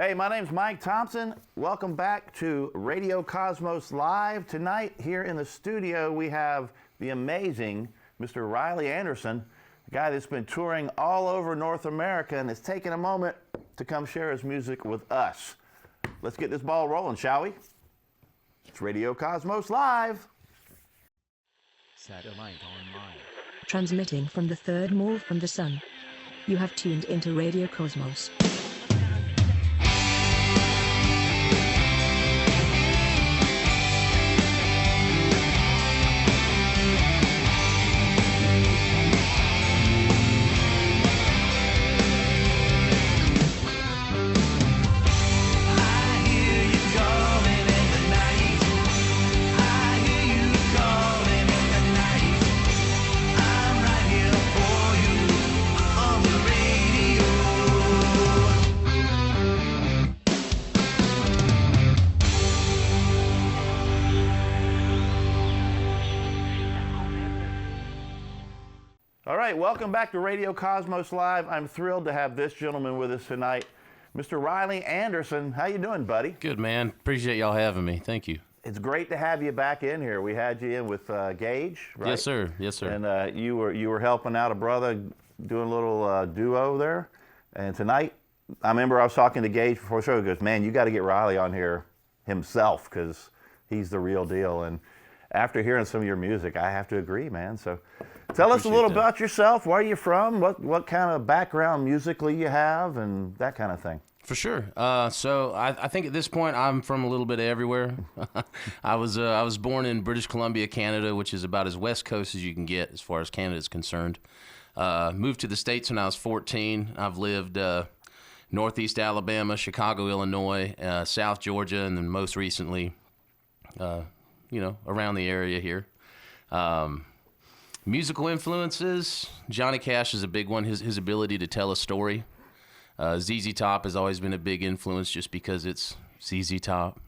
Hey, my name's Mike Thompson. Welcome back to Radio Cosmos Live. Tonight, here in the studio, we have the amazing Mr. Riley Anderson, a guy that's been touring all over North America and has taken a moment to come share his music with us. Let's get this ball rolling, shall we? It's Radio Cosmos Live. Satellite online. Transmitting from the third move from the sun. You have tuned into Radio Cosmos. All right, welcome back to Radio Cosmos Live. I'm thrilled to have this gentleman with us tonight, Mr. Riley Anderson. How you doing, buddy? Good, man. Appreciate y'all having me. Thank you. It's great to have you back in here. We had you in with Gage, right? Yes, sir. Yes, sir. And you were helping out a brother doing a little duo there. And tonight, I remember I was talking to Gage before the show. He goes, "Man, you got to get Riley on here himself because he's the real deal." And after hearing some of your music, I have to agree, man. So tell us a little about yourself. Where are you from? What kind of background musically you have and that kind of thing. For sure. So I think at this point I'm from a little bit of everywhere. I was born in British Columbia, Canada, which is about as west coast as you can get as far as Canada is concerned. Moved to the States when I was 14. I've lived northeast Alabama, Chicago, Illinois, South Georgia, and then most recently, around the area here. Musical influences, Johnny Cash is a big one. His ability to tell a story. ZZ Top has always been a big influence just because it's ZZ Top.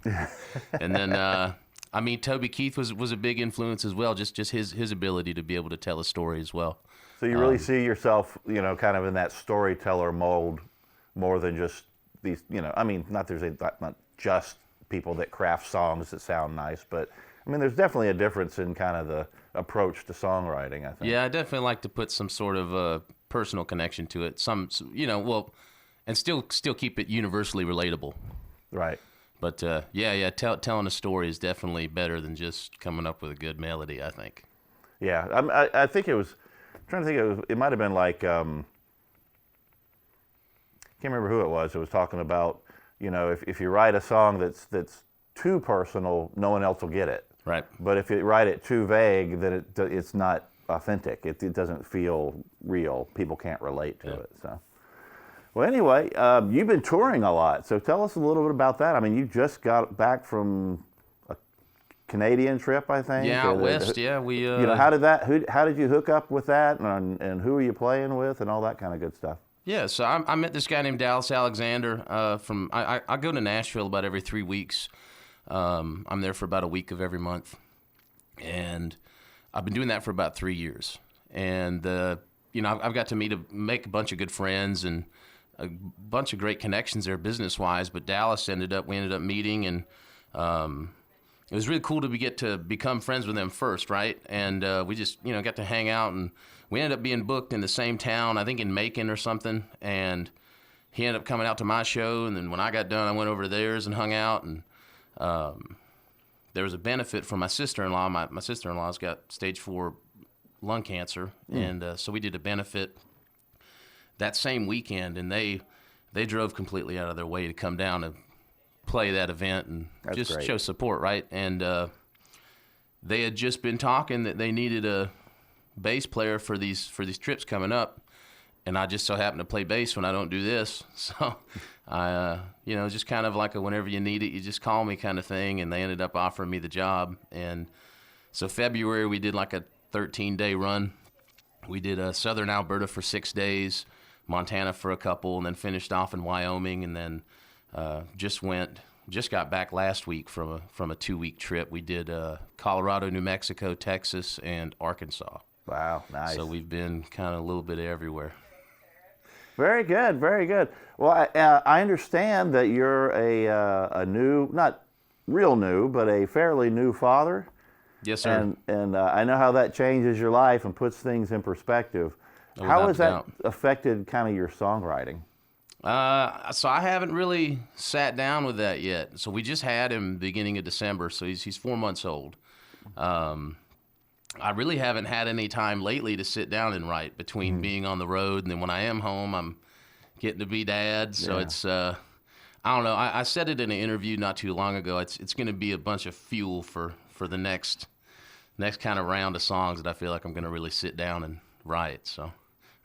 And then, Toby Keith was a big influence as well, just his ability to be able to tell a story as well. So you really see yourself, kind of in that storyteller mold more than just these, not just people that craft songs that sound nice, but there's definitely a difference in kind of the approach to songwriting, I think. Yeah, I definitely like to put some sort of personal connection to it. And still keep it universally relatable. Right. But telling a story is definitely better than just coming up with a good melody, I think. Yeah, I think it was. I'm trying to think. It might have been like. Can't remember who it was. It was talking about, if you write a song that's too personal, no one else will get it. Right. But if you write it too vague, then it's not authentic. It doesn't feel real. People can't relate to it. So, well, anyway, you've been touring a lot. So tell us a little bit about that. You just got back from a Canadian trip, I think. Yeah, out west. Yeah, we. How did you hook up with that, and who are you playing with, and all that kind of good stuff? Yeah, so I met this guy named Dallas Alexander I go to Nashville about every 3 weeks. I'm there for about a week of every month, and I've been doing that for about 3 years. And I've got to make a bunch of good friends and a bunch of great connections there business-wise. But Dallas we ended up meeting, and it was really cool to get to become friends with them first, right? And we just got to hang out, and we ended up being booked in the same town, I think in Macon or something. And he ended up coming out to my show, and then when I got done, I went over to theirs and hung out. And there was a benefit for my sister-in-law. My sister-in-law's got stage 4 lung cancer, and so we did a benefit that same weekend, and they drove completely out of their way to come down and play that event and just show support, right? And they had just been talking that they needed a bass player for these trips coming up, and I just so happen to play bass when I don't do this, so I just kind of like a whenever you need it, you just call me kind of thing. And they ended up offering me the job, and so February we did like a 13-day run. We did southern Alberta for 6 days, Montana for a couple, and then finished off in Wyoming, and then just got back last week from a 2-week trip. We did Colorado, New Mexico, Texas, and Arkansas. Wow, nice. So we've been kind of a little bit everywhere. Very good, very good. Well, I understand that you're a new, not real new, but a fairly new father. Yes, sir. And I know how that changes your life and puts things in perspective. How has that affected kind of your songwriting? So I haven't really sat down with that yet. So we just had him beginning of December, so he's 4 months old. I really haven't had any time lately to sit down and write between being on the road, and then when I am home, I'm getting to be dad. So it's I don't know. I said it in an interview not too long ago. It's going to be a bunch of fuel for the next kind of round of songs that I feel like I'm going to really sit down and write. So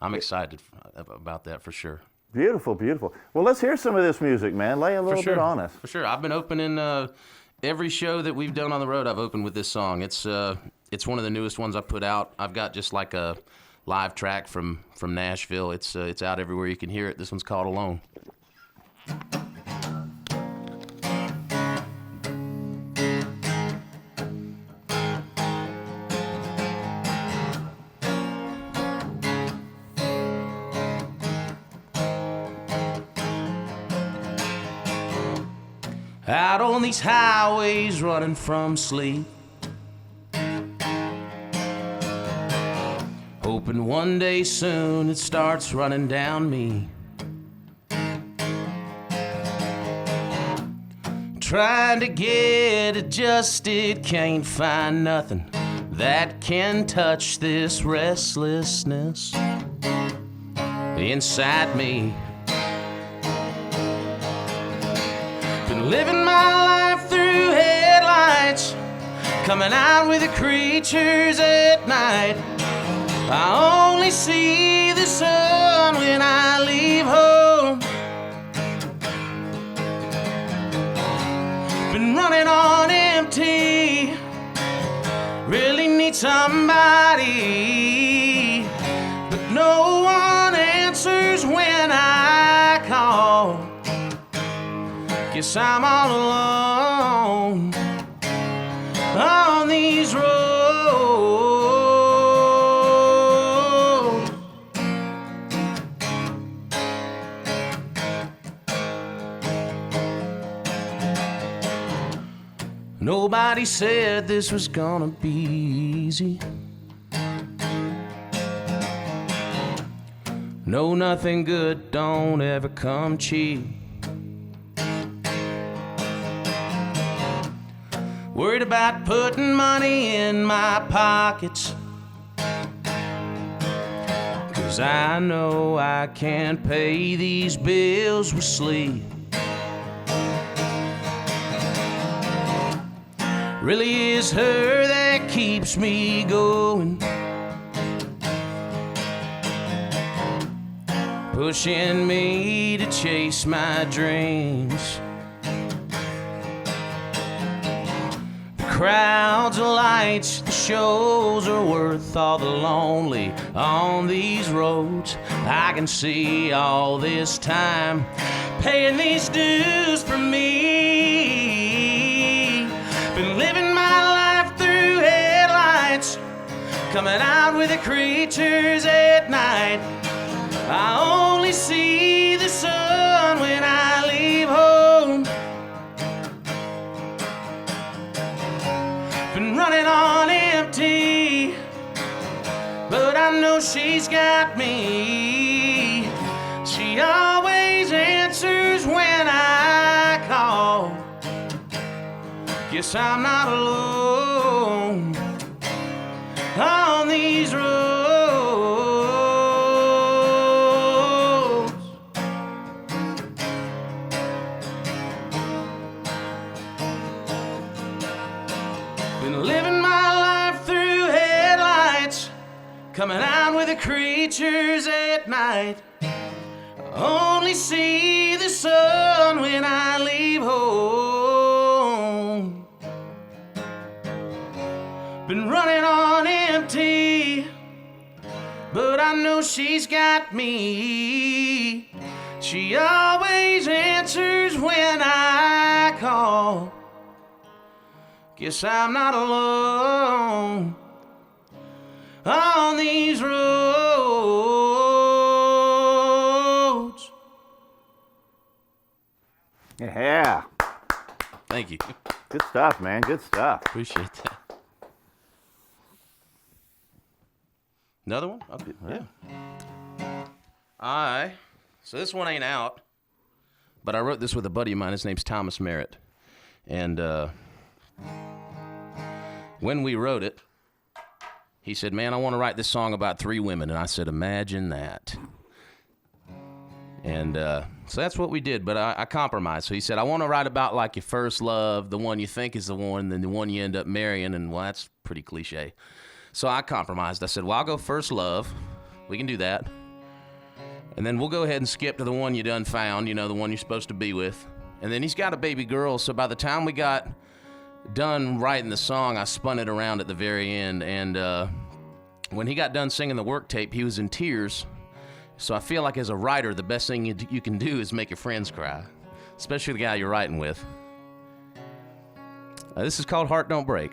I'm excited about that for sure. Beautiful, beautiful. Well, let's hear some of this music, man. Lay a little bit on us. For sure. I've been opening every show that we've done on the road. I've opened with this song. It's one of the newest ones I put out. I've got just like a live track from Nashville. It's out everywhere you can hear it. This one's called Alone. Out on these highways running from sleep, hoping one day soon it starts running down me. Trying to get adjusted, can't find nothing that can touch this restlessness inside me. Been living my life through headlights, coming out with the creatures at night. I only see the sun when I leave home. Been running on empty, really need somebody, but no one answers when I call. Guess I'm all alone on these roads. Nobody said this was gonna be easy. No, nothing good don't ever come cheap. Worried about putting money in my pockets, 'cause I know I can't pay these bills with sleep. Really is her that keeps me going, pushing me to chase my dreams. The crowds of lights, the shows are worth all the lonely on these roads. I can see all this time paying these dues for me. Been living my life through headlights, coming out with the creatures at night. I only see the sun when I leave home. Been running on empty, but I know she's got me. She always answers when I call. Guess I'm not alone on these roads. Been living my life through headlights, coming out with the creatures at night. I only see the sun when I leave home. Been running on empty, but I know she's got me. She always answers when I call. Guess I'm not alone on these roads. Yeah. Thank you. Good stuff, man. Good stuff. Appreciate that. Another one? Okay. Yeah. So this one ain't out, but I wrote this with a buddy of mine. His name's Thomas Merritt. And when we wrote it, he said, man, I want to write this song about 3 women. And I said, imagine that. And so that's what we did, but I compromised. So he said, I want to write about like your first love, the one you think is the one, and then the one you end up marrying. And well, that's pretty cliche. So I compromised. I said, well, I'll go first love. We can do that. And then we'll go ahead and skip to the one you done found, the one you're supposed to be with. And then he's got a baby girl. So by the time we got done writing the song, I spun it around at the very end. And when he got done singing the work tape, he was in tears. So I feel like as a writer, the best thing you can do is make your friends cry, especially the guy you're writing with. This is called Heart Don't Break.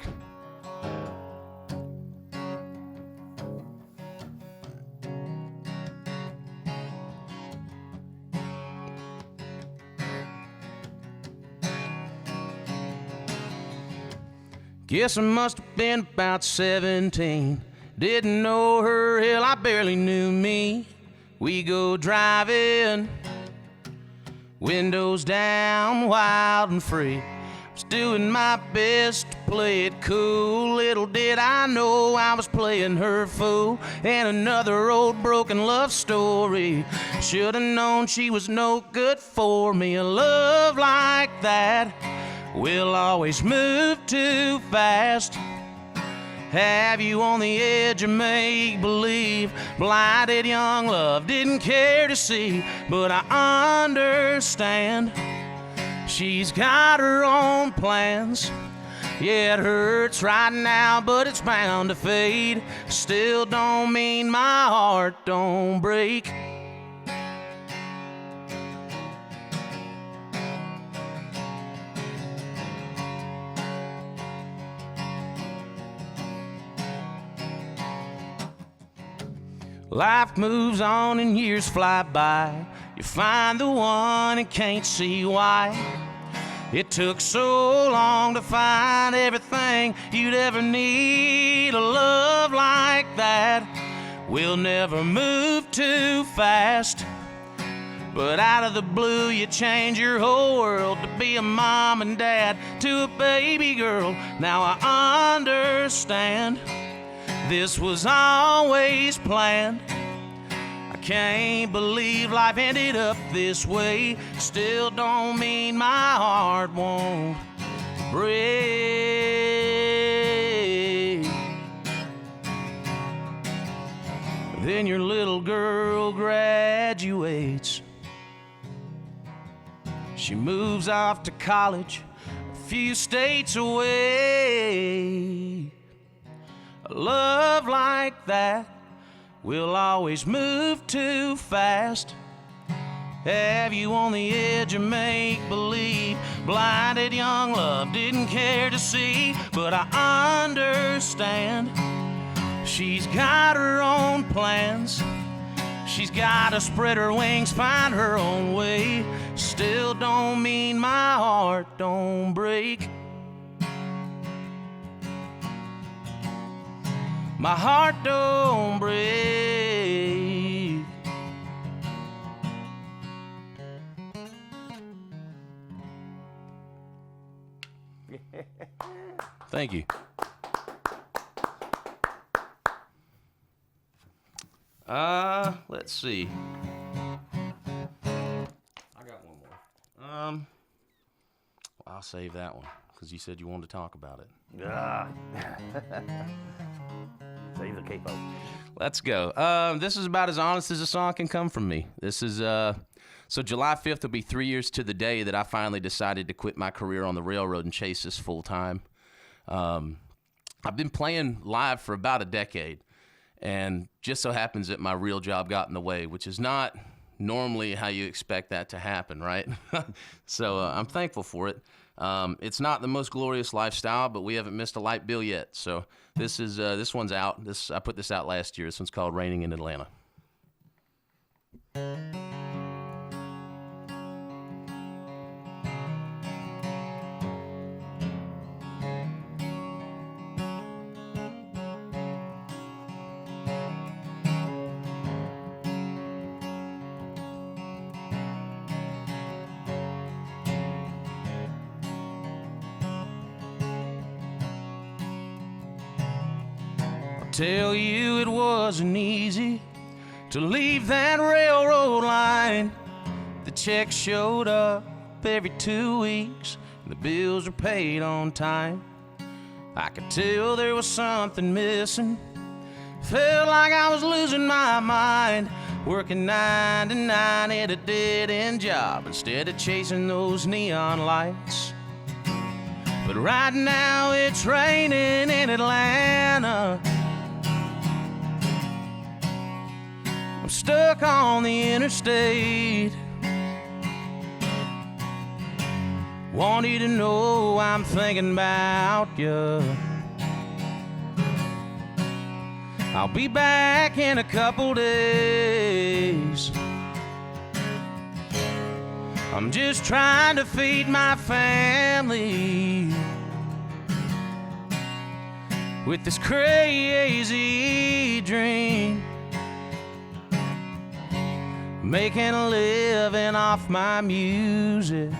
Guess I must have been about 17. Didn't know her, hell, I barely knew me. We go driving, windows down, wild and free. Was doing my best to play it cool. Little did I know I was playing her fool. And another old broken love story. Should've known she was no good for me. A love like that will always move too fast. Have you on the edge of make-believe. Blinded young love, didn't care to see. But I understand. She's got her own plans. Yeah, it hurts right now, but it's bound to fade. Still don't mean my heart don't break. Life moves on and years fly by. You find the one and can't see why. It took so long to find everything you'd ever need. A love like that will never move too fast. But out of the blue you change your whole world to be a mom and dad to a baby girl. Now I understand. This was always planned. I can't believe life ended up this way. Still don't mean my heart won't break. Then your little girl graduates. She moves off to college a few states away. A love like that will always move too fast. Have you on the edge of make-believe. Blinded young love, didn't care to see. But I understand. She's got her own plans. She's gotta spread her wings, find her own way. Still don't mean my heart don't break. My heart don't break. Thank you. Let's see. I got one more. I'll save that one because you said you wanted to talk about it. Yeah. Save the capo. Let's go. This is about as honest as a song can come from me. This is so July 5th will be 3 years to the day that I finally decided to quit my career on the railroad and chase this full time. I've been playing live for about a decade, and just so happens that my real job got in the way, which is not normally how you expect that to happen, right? So I'm thankful for it. It's not the most glorious lifestyle, but we haven't missed a light bill yet. So this one's out. I put this out last year. This one's called Raining in Atlanta. tell you it wasn't easy to leave that railroad line. The checks showed up every 2 weeks, and the bills were paid on time. I could tell there was something missing. Felt like I was losing my mind, working 9 to 9 at a dead-end job instead of chasing those neon lights. But right now it's raining in Atlanta. I'm stuck on the interstate. Want you to know I'm thinking about you. I'll be back in a couple days. I'm just trying to feed my family with this crazy dream, making a living off my music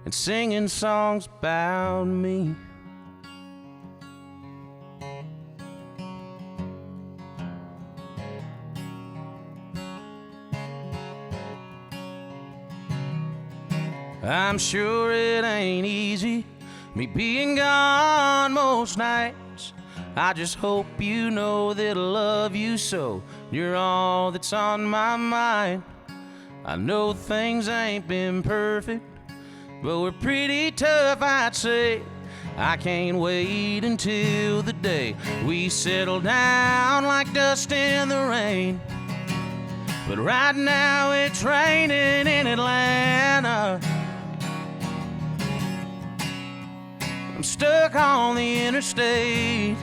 and singing songs about me. I'm sure it ain't easy, me being gone most nights. I just hope you know that I love you so. You're all that's on my mind. I know things ain't been perfect, but we're pretty tough, I'd say. I can't wait until the day we settle down like dust in the rain. But right now it's raining in Atlanta. I'm stuck on the interstate.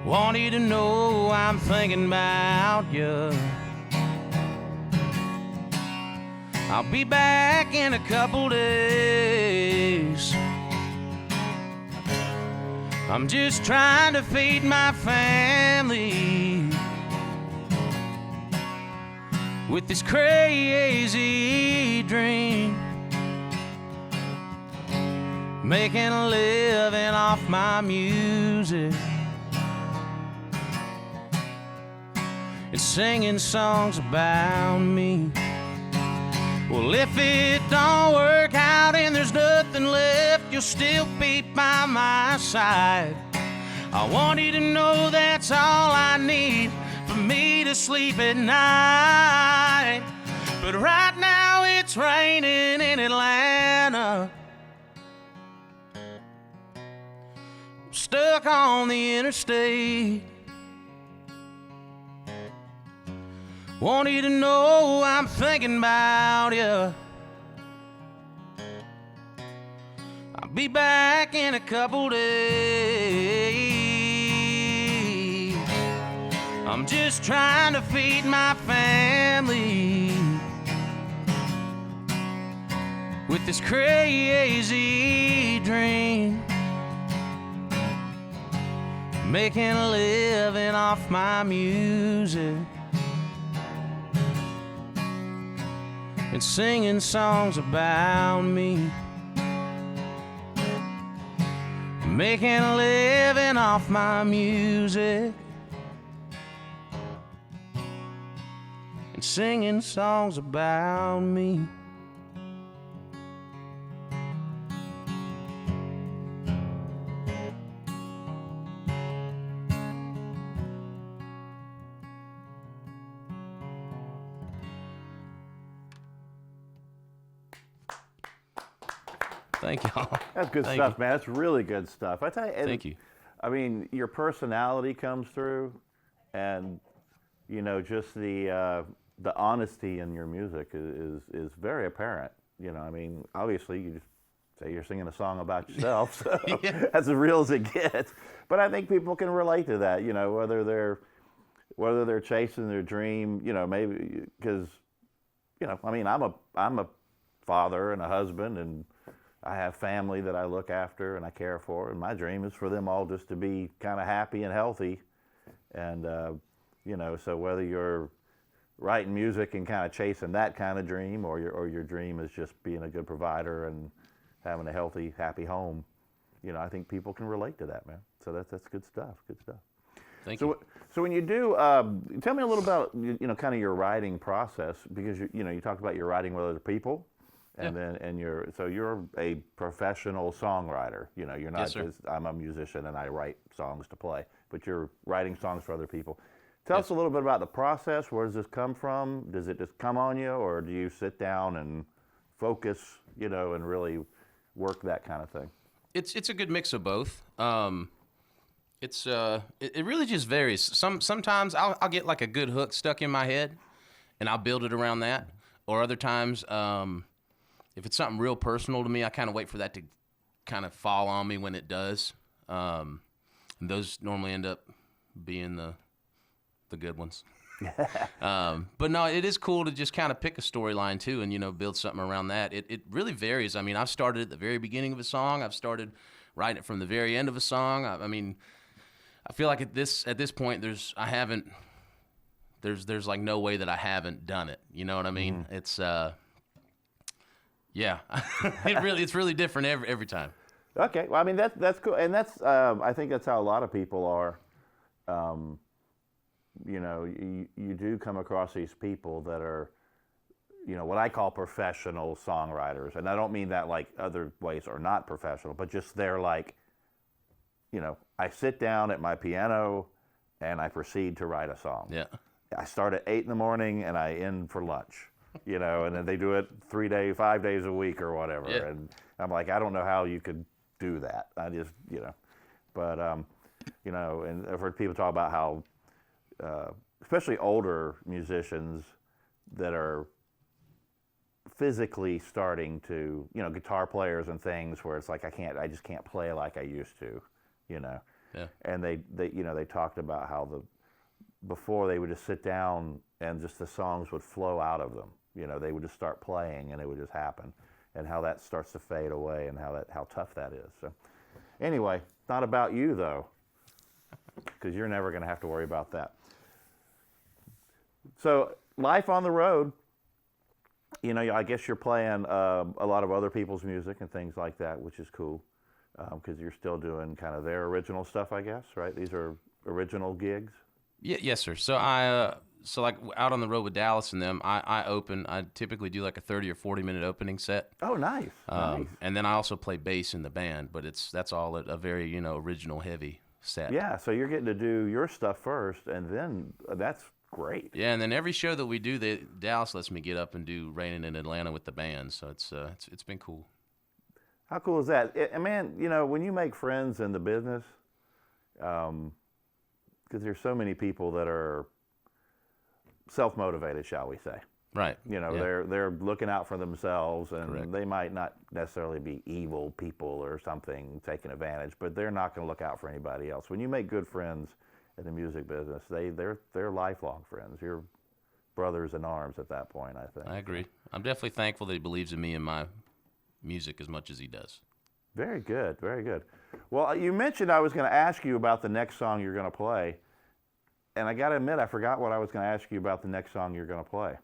Want you to know I'm thinking about you. I'll be back in a couple days. I'm just trying to feed my family with this crazy dream, making a living off my music and singing songs about me. Well, if it don't work out and there's nothing left, you'll still be by my side. I want you to know that's all I need for me to sleep at night. But right now it's raining in Atlanta. Stuck on the interstate. Want you to know I'm thinking about you. I'll be back in a couple days. I'm just trying to feed my family with this crazy dream, making a living off my music and singing songs about me, making a living off my music and singing songs about me. Thank y'all. That's good stuff, man. That's really good stuff. I tell you. Thank you. I mean, your personality comes through, and you know, just the honesty in your music is very apparent. You know, I mean, obviously, you just say you're singing a song about yourself, so that's as real as it gets. But I think people can relate to that. You know, whether they're chasing their dream. You know, maybe because, you know, I mean, I'm a father and a husband, and I have family that I look after and I care for, and my dream is for them all just to be kind of happy and healthy. And, you know, so whether you're writing music and kind of chasing that kind of dream, or your dream is just being a good provider and having a healthy, happy home. You know, I think people can relate to that, man. So that's good stuff. Good stuff. Thank you. So when you do, tell me a little about kind of your writing process, because you talked about your writing with other people, and you're a professional songwriter. You know, you're not just I'm a musician and I write songs to play, but you're writing songs for other people. Tell us a little bit about the process. Where does this come from? Does it just come on you, or do you sit down and focus, and really work that kind of thing? It's a good mix of both. It really just varies. Sometimes I'll get like a good hook stuck in my head, and I'll build it around that. Or other times, if it's something real personal to me, I kind of wait for that to kind of fall on me when it does. And those normally end up being the good ones. But no, it is cool to just kind of pick a storyline too, and build something around that. It really varies. I mean, I've started at the very beginning of a song. I've started writing it from the very end of a song. I mean, I feel like at this point, there's like no way that I haven't done it. You know what I mean? Mm-hmm. It's yeah, it's really different every time. Okay, well, I mean that's cool, and that's I think that's how a lot of people are. You do come across these people that are, what I call professional songwriters, and I don't mean that like other ways are not professional, but just they're like, I sit down at my piano and I proceed to write a song. Yeah. I start at 8 a.m. and I end for lunch, and then they do it 5 days a week or whatever. Yeah. And I'm like, I don't know how you could do that. I just, but, and I've heard people talk about how, especially older musicians that are physically starting to, guitar players and things where it's like, I just can't play like I used to, Yeah. And they talked about how before they would just sit down and just the songs would flow out of them. They would just start playing and it would just happen, and how that starts to fade away, and how tough that is. So anyway, not about you though, because you're never going to have to worry about that. So life on the road, I guess you're playing a lot of other people's music and things like that, which is cool, because you're still doing kind of their original stuff, I guess, right? These are original gigs? Yeah, yes, sir. So like out on the road with Dallas and them, I typically do like a 30 or 40 minute opening set. Oh, nice. Nice. And then I also play bass in the band, but that's all a very, original heavy set. Yeah, so you're getting to do your stuff first, and then that's great. Yeah, and then every show that we do, Dallas lets me get up and do Raining in Atlanta with the band, so it's been cool. How cool is that? And man, when you make friends in the business, because there's so many people that are self-motivated, shall we say. Right. They're looking out for themselves, and Correct. They might not necessarily be evil people or something taking advantage, but they're not going to look out for anybody else. When you make good friends in the music business, they're lifelong friends. You're brothers in arms at that point, I think. I agree. I'm definitely thankful that he believes in me and my music as much as he does. Very good, very good. Well, you mentioned I was going to ask you about the next song you're going to play, and I got to admit I forgot what I was going to ask you about the next song you're going to play.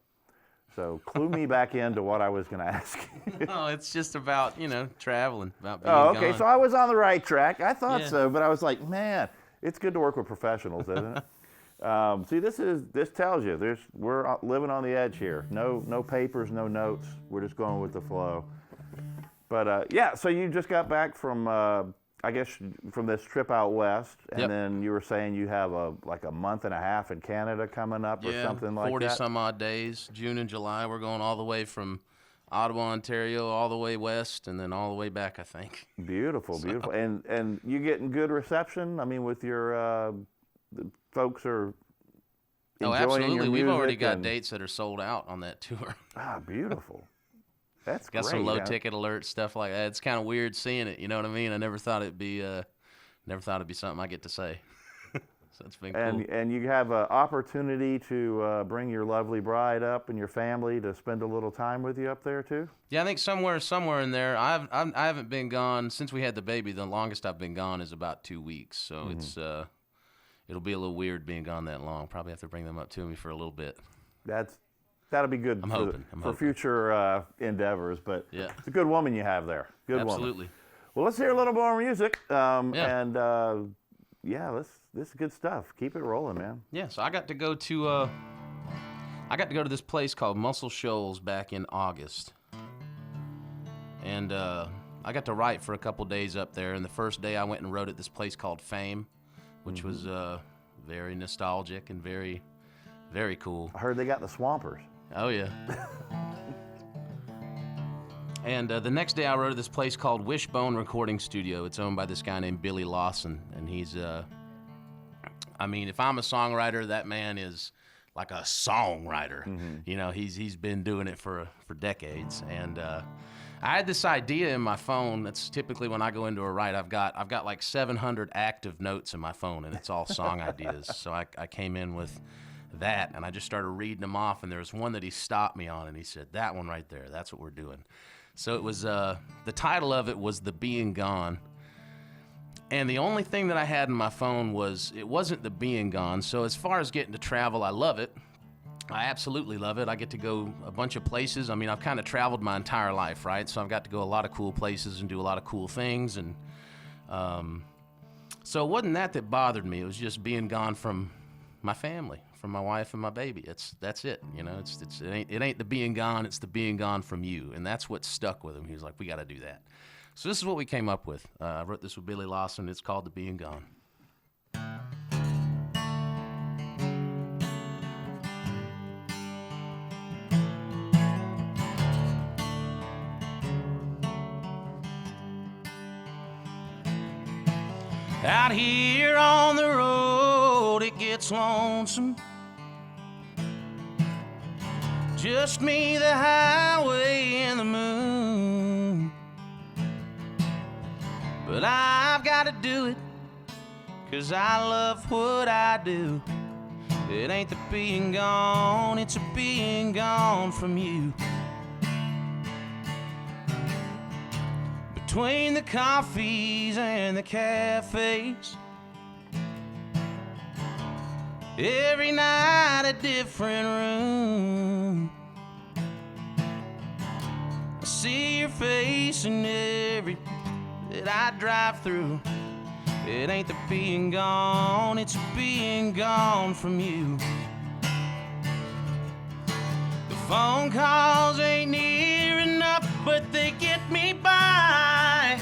So clue me back into what I was going to ask you. Oh, it's just about, traveling, about being okay, gone. so I was on the right track. I thought Yeah. so, but I was like, man, it's good to work with professionals, isn't it? See, this tells you we're living on the edge here. No papers, no notes. We're just going with the flow. But yeah, so you just got back from, I guess, from this trip out west, and Yep. then you were saying you have a month and a half in Canada coming up or something like 40 that. some odd days. June and July, we're going all the way from Ottawa, Ontario, all the way west, and then all the way back, I think. Beautiful, beautiful. And you getting good reception? I mean, with your the folks are enjoying absolutely. your We've already music got and- dates that are sold out on that tour. Ah, beautiful. That's Got great. some low yeah. ticket alerts, stuff like that. It's kind of weird seeing it. You know what I mean? I never thought it'd be something I get to say. So it's been cool. And you have an opportunity to bring your lovely bride up and your family to spend a little time with you up there too. Yeah, I think somewhere in there. I haven't been gone since we had the baby. The longest I've been gone is about 2 weeks. So it's it'll be a little weird being gone that long. Probably have to bring them up to me for a little bit. that'll be good for future endeavors. But it's a good woman you have there. Good woman. Absolutely. Well, let's hear a little more music. This is good stuff. Keep it rolling, man. Yeah. So I got to go to this place called Muscle Shoals back in August, and I got to write for a couple days up there. And the first day I went and wrote at this place called Fame, which was very nostalgic and very, very cool. I heard they got the Swampers. Oh yeah. And the next day I wrote at this place called Wishbone Recording Studio. It's owned by this guy named Billy Lawson, and he's I mean, if I'm a songwriter, that man is like a songwriter. Mm-hmm. You know, he's been doing it for decades. And I had this idea in my phone. That's typically when I go into a write. I've got like 700 active notes in my phone, and it's all song ideas. So I came in with that, and I just started reading them off. And there was one that he stopped me on, and he said, "That one right there, that's what we're doing." So it was the title of it was "The Being Gone." And the only thing that I had in my phone wasn't the being gone. So as far as getting to travel, I love it. I absolutely love it. I get to go a bunch of places. I mean, I've kind of traveled my entire life, right? So I've got to go a lot of cool places and do a lot of cool things. And so it wasn't that bothered me. It was just being gone from my family, from my wife and my baby. That's it. You know, it ain't the being gone. It's the being gone from you. And that's what stuck with him. He was like, we got to do that. So this is what we came up with. I wrote this with Billy Lawson. It's called The Being Gone. Out here on the road, it gets lonesome. Just me, the highway, and the moon. But I've got to do it, 'cause I love what I do. It ain't the being gone, it's a being gone from you. Between the coffees and the cafes, every night a different room. I see your face in every that I drive through. It ain't the being gone, it's being gone from you. The phone calls ain't near enough, but they get me by.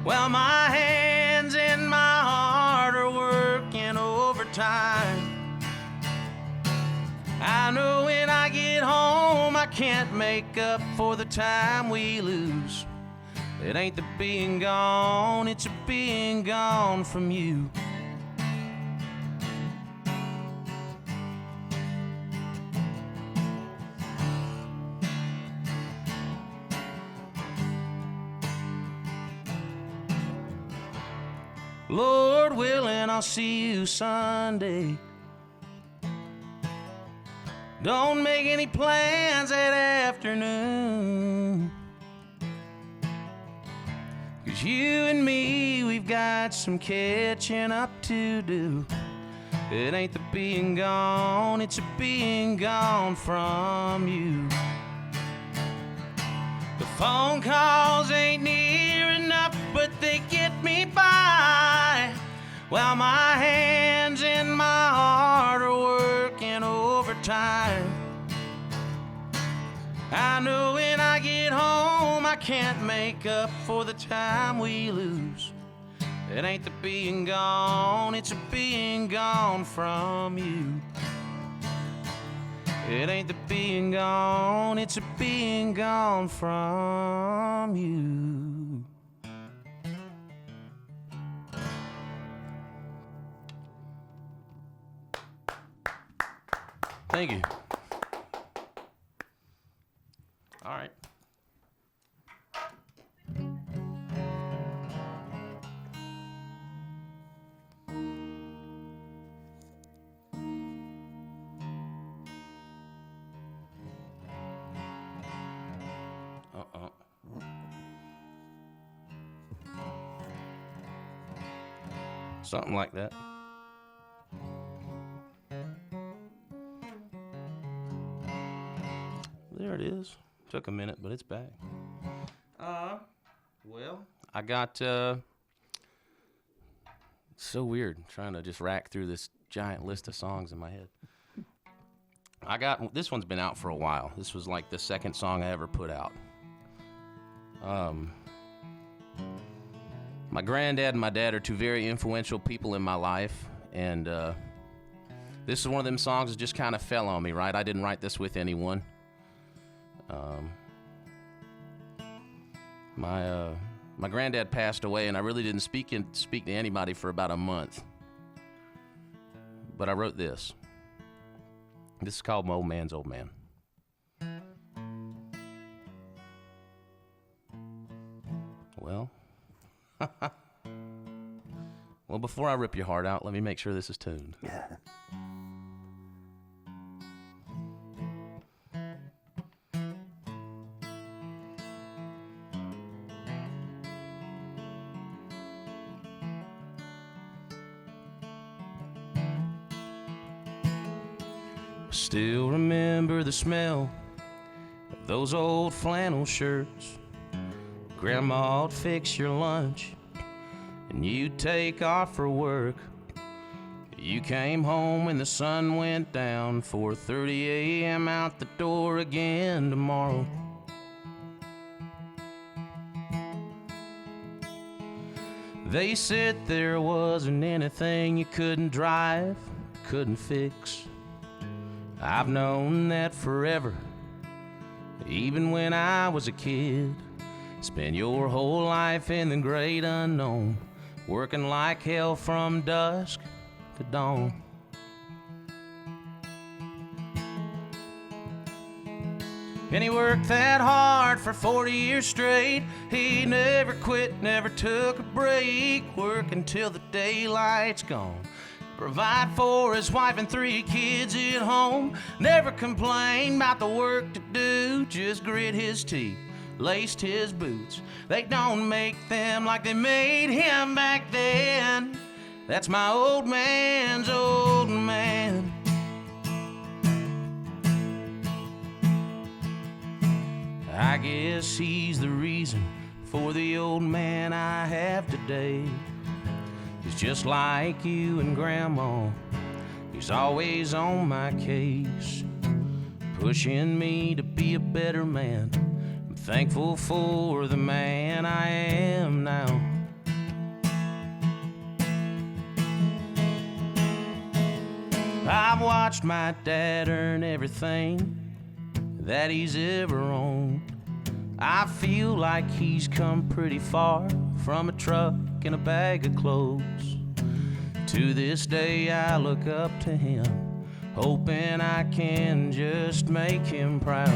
Well, my hands and my heart are working overtime. I know when I get home I can't make up for the time we lose. It ain't the being gone, it's a being gone from you. Lord willing, I'll see you Sunday. Don't make any plans that afternoon. 'Cause you and me, we've got some catching up to do. It ain't the being gone, it's a being gone from you. The phone calls ain't near enough, but they get me by. Well, my hands and my heart are working overtime. I know when I get home I can't make up for the time we lose. It ain't the being gone, it's a being gone from you. It ain't the being gone, it's a being gone from you. Thank you. All right. Something like that. There it is. Took a minute, but it's back. Well, I got, so weird trying to just rack through this giant list of songs in my head. This one's been out for a while. This was like the second song I ever put out. My granddad and my dad are two very influential people in my life, and this is one of them songs that just kind of fell on me, right? I didn't write this with anyone. My granddad passed away, and I really didn't speak to anybody for about a month. But I wrote this. This is called My Old Man's Old Man. Well, well, before I rip your heart out, let me make sure this is tuned. Yeah. Still remember the smell of those old flannel shirts. Grandma'd fix your lunch and you'd take off for work. You came home when the sun went down, 4:30 a.m. out the door again tomorrow. They said there wasn't anything you couldn't drive, couldn't fix. I've known that forever, even when I was a kid. Spent your whole life in the great unknown, working like hell from dusk to dawn. And he worked that hard for 40 years straight. He never quit, never took a break, working till the daylight's gone. Provide for his wife and 3 kids at home. Never complained about the work to do, just grit his teeth, laced his boots. They don't make them like they made him back then. That's my old man's old man. I guess he's the reason for the old man I have today. He's just like you and Grandma. He's always on my case, pushing me to be a better man. I'm thankful for the man I am now. I've watched my dad earn everything that he's ever owned. I feel like he's come pretty far from a truck and a bag of clothes. To this day I look up to him, hoping I can just make him proud.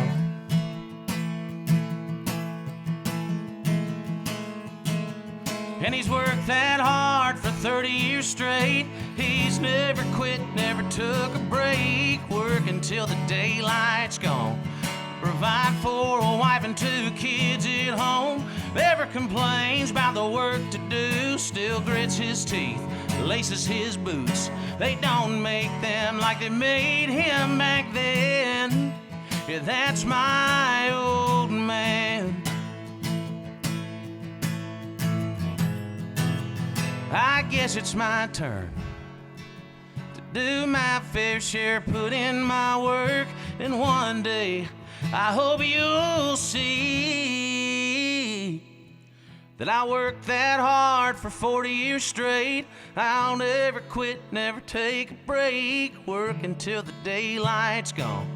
And he's worked that hard for 30 years straight. He's never quit, never took a break, working till the daylight's gone. Provide for a wife and 2 kids at home. Never complains about the work to do. Still grits his teeth, laces his boots. They don't make them like they made him back then. Yeah, that's my old man. I guess it's my turn to do my fair share, put in my work, and one day I hope you'll see that I worked that hard for 40 years straight. I'll never quit, never take a break, work until the daylight's gone.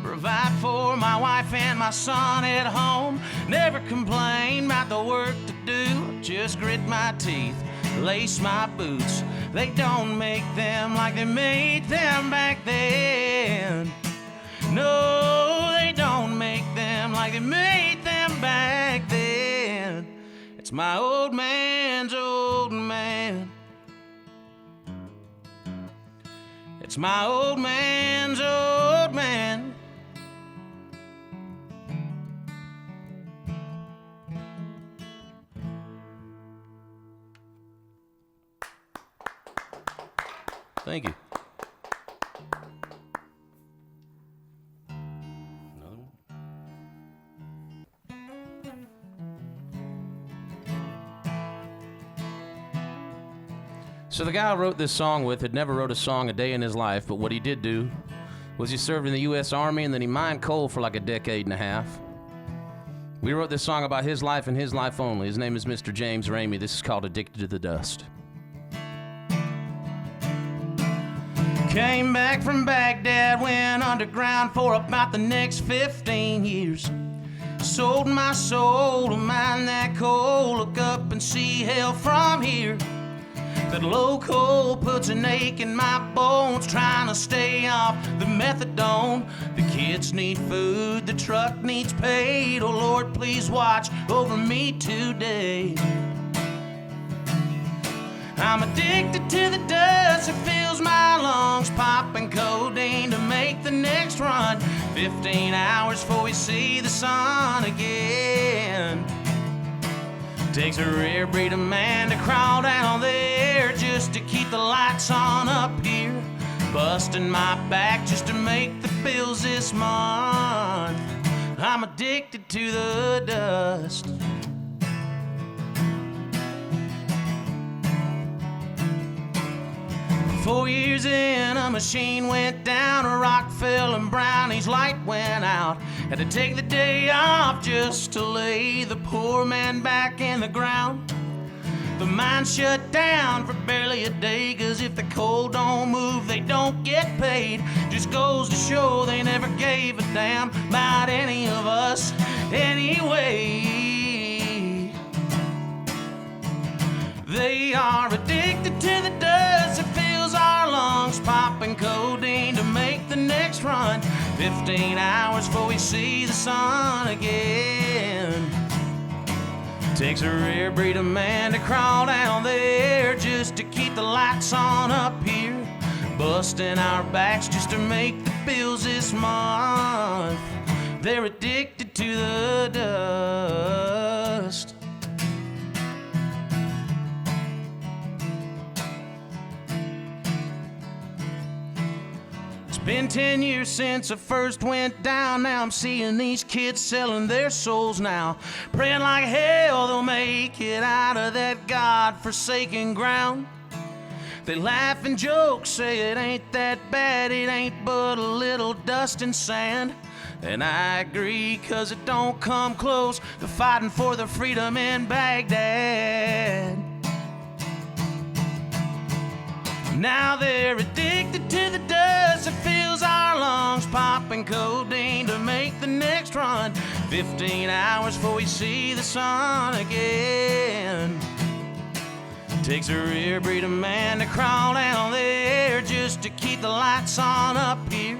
Provide for my wife and my son at home. Never complain about the work to do, just grit my teeth, lace my boots. They don't make them like they made them back then. No, they don't make them like they made them back then. It's my old man's old man. It's my old man's old man. Thank you. So the guy I wrote this song with had never wrote a song a day in his life, but what he did do was he served in the U.S. Army, and then he mined coal for like a decade and a half. We wrote this song about his life and his life only. His name is Mr. James Ramey. This is called Addicted to the Dust. Came back from Baghdad, went underground for about the next 15 years. Sold my soul to mine that coal, look up and see hell from here. That low coal puts an ache in my bones, trying to stay off the methadone. The kids need food, the truck needs paid. Oh Lord, please watch over me today. I'm addicted to the dust, it fills my lungs, popping codeine to make the next run. 15 hours before we see the sun again. Takes a rare breed of man to crawl down there just to keep the lights on up here. Busting my back just to make the bills this month. I'm addicted to the dust. Four years in, a machine went down, a rock fell and Brownie's light went out. Had to take the day off just to lay the poor man back in the ground. The mine shut down for barely a day, 'cause if the coal don't move, they don't get paid. Just goes to show they never gave a damn about any of us anyway. They are addicted to the dust, it fills our lungs, popping codeine to make the next run. 15 hours before we see the sun again. Takes a rare breed of man to crawl down there just to keep the lights on up here. Busting our backs just to make the bills this month. They're addicted to the dust. Been 10 years since I first went down. Now I'm seeing these kids selling their souls now. Praying like hell they'll make it out of that God-forsaken ground. They laugh and joke, say it ain't that bad. It ain't but a little dust and sand. And I agree, 'cause it don't come close to fighting for the freedom in Baghdad. Now they're addicted to the dust, it fills our lungs, popping codeine to make the next run. 15 hours before we see the sun again. Takes a rare breed of man to crawl down there just to keep the lights on up here.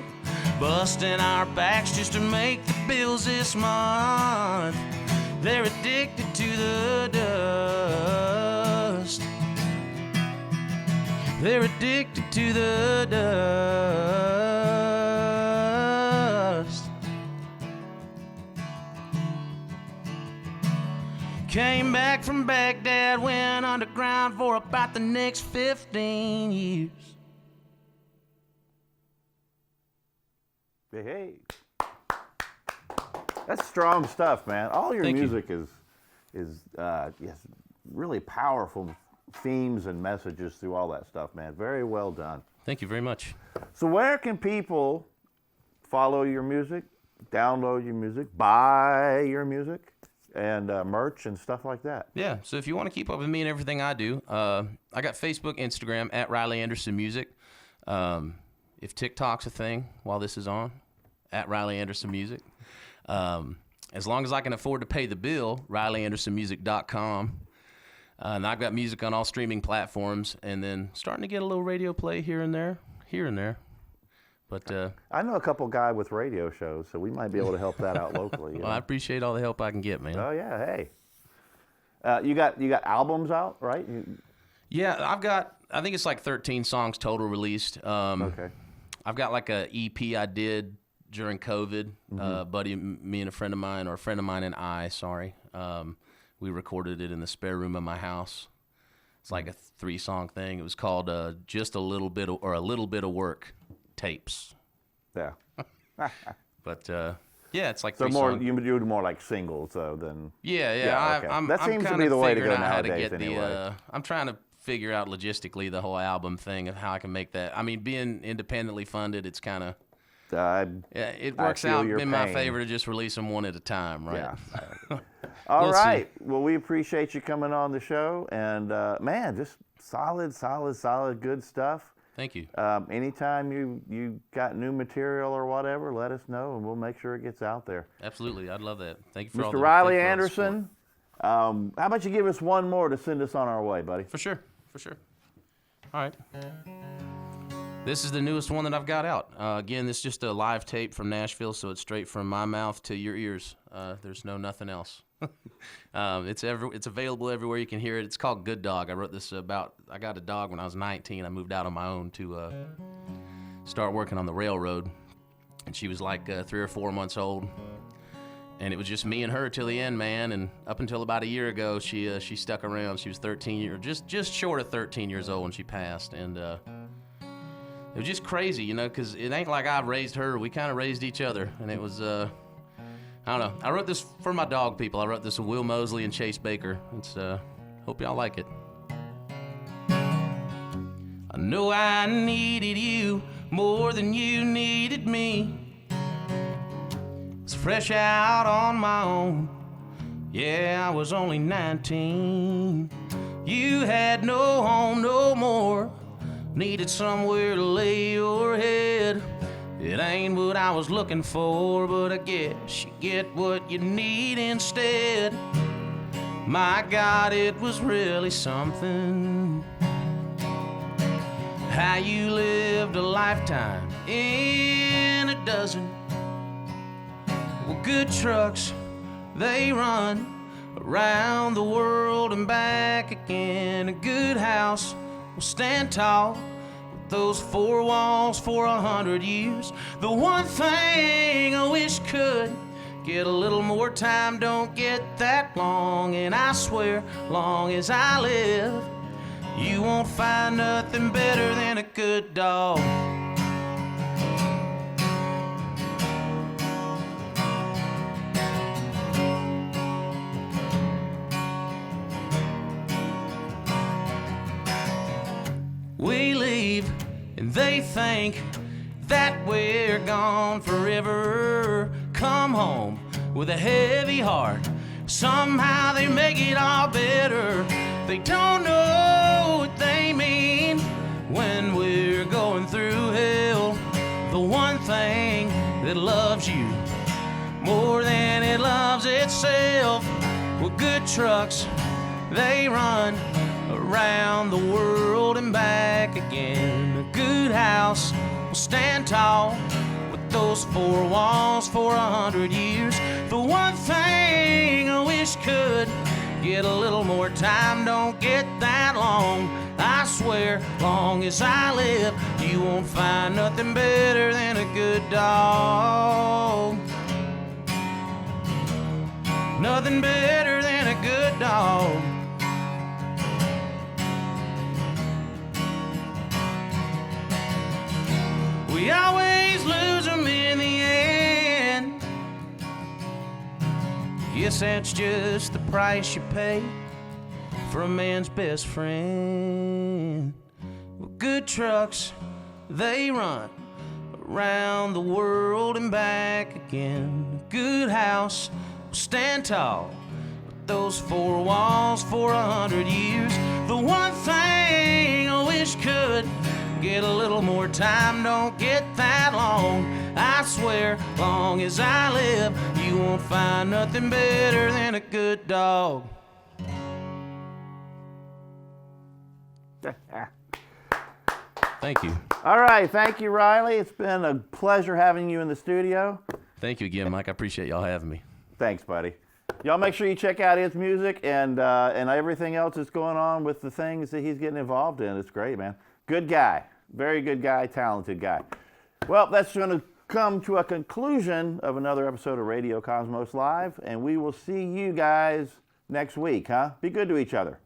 Busting our backs just to make the bills this month. They're addicted to the dust. They're addicted to the dust. Came back from Baghdad, went underground for about the next 15 years. Hey. That's strong stuff, man. All your Thank music is yes, really powerful themes and messages through all that stuff, man. Very well done. Thank you very much. So where can people follow your music, download your music, buy your music, and merch and stuff like that? Yeah, so if you want to keep up with me and everything I do, I got Facebook, Instagram, at Riley Anderson Music. If TikTok's a thing while this is on, at Riley Anderson Music. As long as I can afford to pay the bill, RileyAndersonMusic.com. And I've got music on all streaming platforms, and then starting to get a little radio play here and there. But I know a couple guys with radio shows, so we might be able to help that out locally. Well, I appreciate all the help I can get, man. Oh yeah, hey. You got albums out, right? Yeah, I think it's like 13 songs total released. Okay. I've got like a EP I did during COVID. Me and a friend of mine and I, we recorded it in the spare room of my house. It's like a 3-song thing. It was called Just a Little Bit of Work Tapes. Yeah. But yeah, it's like so 3 more songs. you do more like singles though than Yeah. okay. I'm that seems to kind be of the way to figuring go out how to nowadays get anyway. I'm trying to figure out logistically the whole album thing of how I can make that. I mean, being independently funded, it's kind of it works out in my favor to just release them one at a time, right? Yeah. All right. Well, we appreciate you coming on the show, and man, just solid, good stuff. Thank you. Anytime you got new material or whatever, let us know, and we'll make sure it gets out there. Absolutely, I'd love that. Thank you for Mr. Riley Anderson. How about you give us one more to send us on our way, buddy? For sure. All right. This is the newest one that I've got out. Again, this is just a live tape from Nashville, so it's straight from my mouth to your ears. There's nothing else. It's available everywhere you can hear it. It's called Good Dog. I wrote this I got a dog when I was 19. I moved out on my own to start working on the railroad, and she was like 3 or 4 months old. And it was just me and her till the end, man. And up until about a year ago, she stuck around. She was 13 years, just short of 13 years old when she passed. And it was just crazy, you know, because it ain't like I raised her. We kind of raised each other. And it was, I don't know. I wrote this for my dog people. I wrote this with Will Mosley and Chase Baker. It's, hope y'all like it. I know I needed you more than you needed me. Was fresh out on my own. Yeah, I was only 19. You had no home no more. Needed somewhere to lay your head. It ain't what I was looking for, but I guess you get what you need instead. My God, it was really something. How you lived a lifetime in a dozen. Well, good trucks, they run around the world and back again. A good house will stand tall with those 4 walls for 100 years. The one thing I wish could get a little more time, don't get that long. And I swear, long as I live, you won't find nothing better than a good dog. We leave and they think that we're gone forever. Come home with a heavy heart. Somehow they make it all better. They don't know what they mean when we're going through hell. The one thing that loves you more than it loves itself. Well, good trucks, they run around the world and back again. A good house will stand tall with those 4 walls for 100 years. The one thing I wish could get a little more time, don't get that long. I swear, long as I live, you won't find nothing better than a good dog. Nothing better than a good dog. We always lose them in the end. Guess that's just the price you pay for a man's best friend. Well, good trucks, they run around the world and back again. A good house will stand tall with those 4 walls for 100 years. The one thing I wish could get a little more time, don't get that long. I swear, long as I live, you won't find nothing better than a good dog. Thank you. All right, thank you, Riley. It's been a pleasure having you in the studio. Thank you again, Mike. I appreciate y'all having me. Thanks, buddy. Y'all make sure you check out his music and everything else that's going on with the things that he's getting involved in. It's great, man. Good guy. Very good guy, talented guy. Well, that's going to come to a conclusion of another episode of Radio Cosmos Live, and we will see you guys next week, huh? Be good to each other.